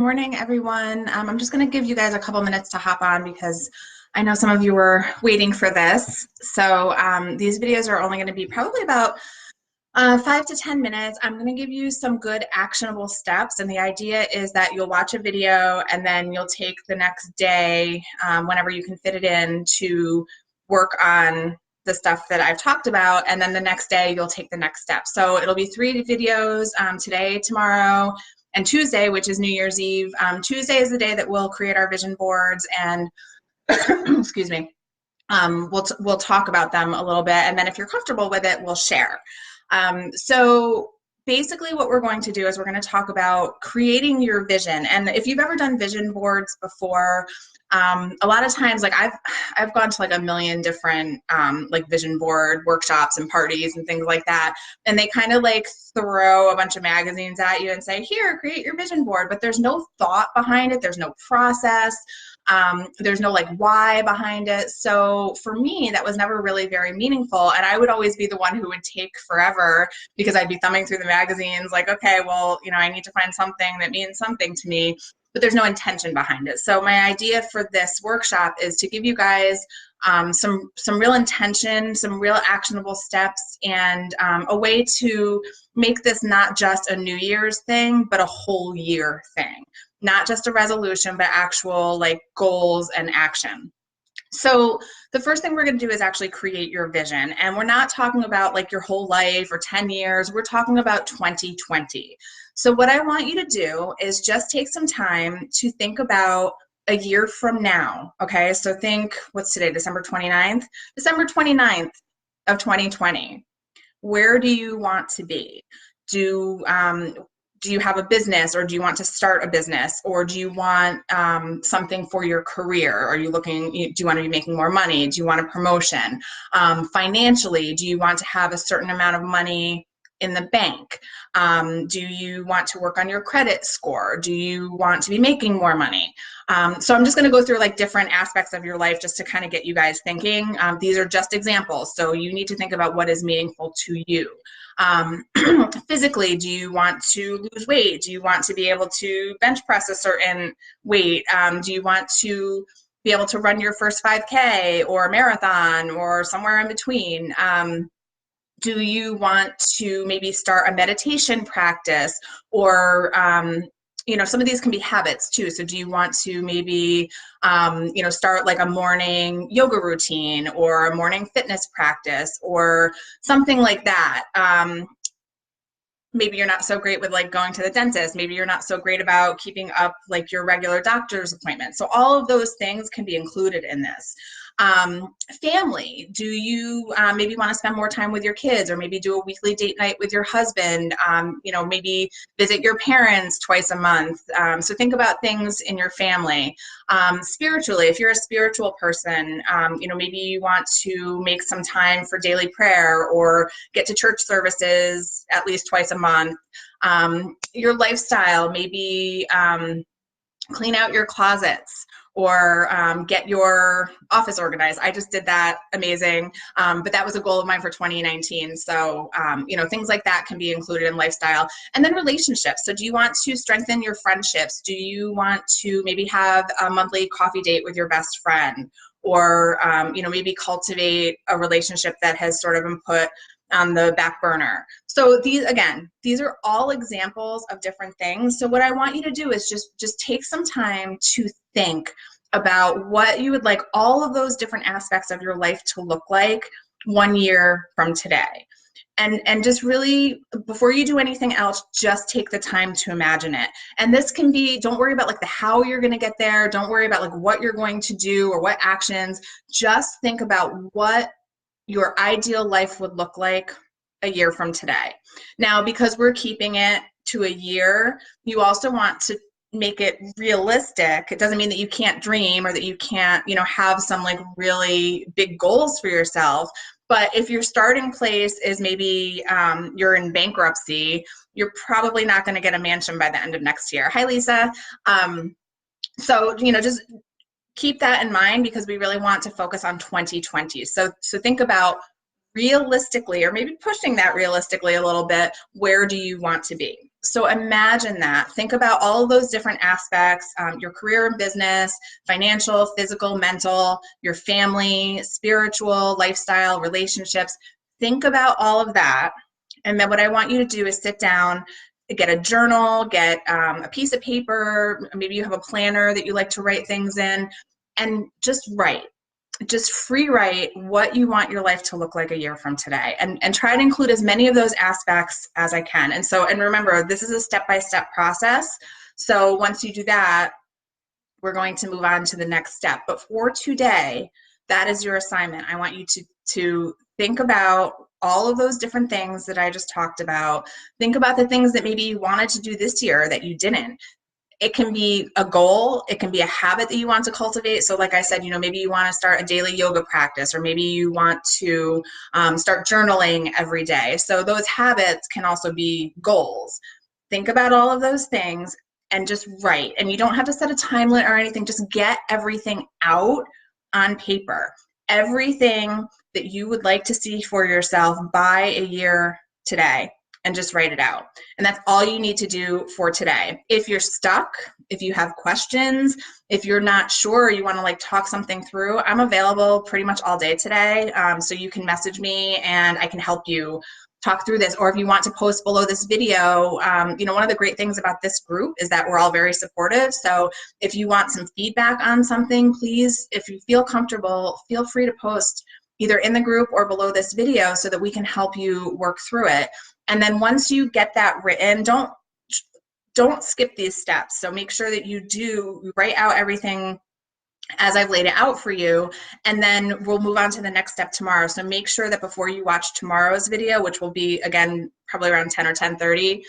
Morning, everyone. I'm just going to give you guys a couple minutes to hop on because I know some of you were waiting for this. So these videos are only going to be probably about 5 to 10 minutes. I'm going to give you some good actionable steps, and the idea is that you'll watch a video and then you'll take the next day, whenever you can fit it in, to work on the stuff that I've talked about, and then the next day you'll take the next step. So it'll be 3 videos, today, tomorrow, and Tuesday, which is New Year's Eve. Tuesday is the day that we'll create our vision boards, and excuse me, we'll talk about them a little bit, and then if you're comfortable with it, we'll share. So basically what we're going to do is we're going to talk about creating your vision. And if you've ever done vision boards before, a lot of times, like I've gone to like a million different like vision board workshops and parties and things like that, and they kind of like throw a bunch of magazines at you and say, here, create your vision board, but there's no thought behind it, there's no process, there's no like why behind it. So for me, that was never really very meaningful, and I would always be the one who would take forever because I'd be thumbing through the magazines like, okay, well, you know, I need to find something that means something to me, but there's no intention behind it. So my idea for this workshop is to give you guys some real intention, some real actionable steps, and a way to make this not just a New Year's thing, but a whole year thing. Not just a resolution, but actual like goals and action. So the first thing we're going to do is actually create your vision. And we're not talking about like your whole life or 10 years. We're talking about 2020. So what I want you to do is just take some time to think about a year from now. Okay. So think, what's today, December 29th? December 29th of 2020. Where do you want to be? Do you have a business, or do you want to start a business, or do you want something for your career? Are you looking, do you want to be making more money? Do you want a promotion? Financially, do you want to have a certain amount of money in the bank? Do you want to work on your credit score? Do you want to be making more money? So I'm just going to go through like different aspects of your life just to kind of get you guys thinking. These are just examples, so you need to think about what is meaningful to you. Physically, do you want to lose weight? Do you want to be able to bench press a certain weight? Do you want to be able to run your first 5K or a marathon or somewhere in between? Do you want to maybe start a meditation practice, or you know, some of these can be habits too. So do you want to maybe, you know, start like a morning yoga routine or a morning fitness practice or something like that? Maybe you're not so great with like going to the dentist. Maybe you're not so great about keeping up like your regular doctor's appointments. So all of those things can be included in this. Family, do you maybe want to spend more time with your kids, or maybe do a weekly date night with your husband? You know, maybe visit your parents twice a month. So think about things in your family. Spiritually, if you're a spiritual person, you know, maybe you want to make some time for daily prayer or get to church services at least twice a month. Your lifestyle, maybe clean out your closets, or get your office organized. I just did that, amazing. But that was a goal of mine for 2019. So, you know, things like that can be included in lifestyle. And then relationships. So do you want to strengthen your friendships? Do you want to maybe have a monthly coffee date with your best friend? Or, you know, maybe cultivate a relationship that has sort of been put on the back burner. So these, again, these are all examples of different things. So what I want you to do is just take some time to think about what you would like all of those different aspects of your life to look like 1 year from today. And just really, before you do anything else, just take the time to imagine it. And this can be, don't worry about like the how you're going to get there. Don't worry about like what you're going to do or what actions. Just think about what your ideal life would look like a year from today. Now, because we're keeping it to a year, you also want to make it realistic. It doesn't mean that you can't dream or that you can't, you know, have some like really big goals for yourself. But if your starting place is maybe you're in bankruptcy, you're probably not going to get a mansion by the end of next year. Hi, Lisa. So, you know, just keep that in mind, because we really want to focus on 2020. So think about realistically, or maybe pushing that realistically a little bit, where do you want to be? So imagine that. Think about all of those different aspects, your career and business, financial, physical, mental, your family, spiritual, lifestyle, relationships. Think about all of that. And then what I want you to do is sit down, get a journal, get a piece of paper. Maybe you have a planner that you like to write things in, and just write. Just free write what you want your life to look like a year from today, and try to include as many of those aspects as I can. And remember, this is a step-by-step process. So once you do that, we're going to move on to the next step. But for today, that is your assignment. I want you to think about all of those different things that I just talked about. Think about the things that maybe you wanted to do this year that you didn't. It can be a goal, it can be a habit that you want to cultivate. So like I said, maybe you want to start a daily yoga practice, or maybe you want to start journaling every day. So those habits can also be goals. Think about all of those things and just write. And you don't have to set a time limit or anything, just get everything out on paper. Everything that you would like to see for yourself by a year today, and just write it out. And that's all you need to do for today. If you're stuck, if you have questions, if you're not sure, you want to talk something through, I'm available pretty much all day today. So you can message me and I can help you talk through this. Or if you want to post below this video, one of the great things about this group is that we're all very supportive. So if you want some feedback on something, please, if you feel comfortable, feel free to post either in the group or below this video so that we can help you work through it. And then once you get that written, don't skip these steps. So make sure that you write out everything as I've laid it out for you, and then we'll move on to the next step tomorrow. So make sure that before you watch tomorrow's video, which will be, again, probably around 10 or 10:30,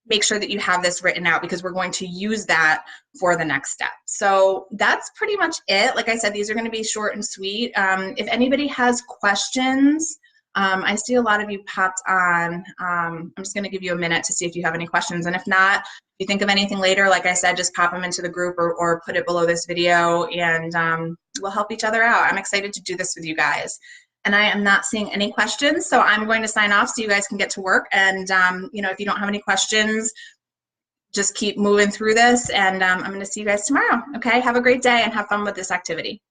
make sure that you have this written out, because we're going to use that for the next step. So that's pretty much it. Like I said, these are going to be short and sweet. If anybody has questions, I see a lot of you popped on. I'm just going to give you a minute to see if you have any questions. And if not, if you think of anything later, like I said, just pop them into the group or put it below this video, and we'll help each other out. I'm excited to do this with you guys. And I am not seeing any questions, so I'm going to sign off so you guys can get to work. And if you don't have any questions, just keep moving through this, and I'm going to see you guys tomorrow. Okay, have a great day and have fun with this activity.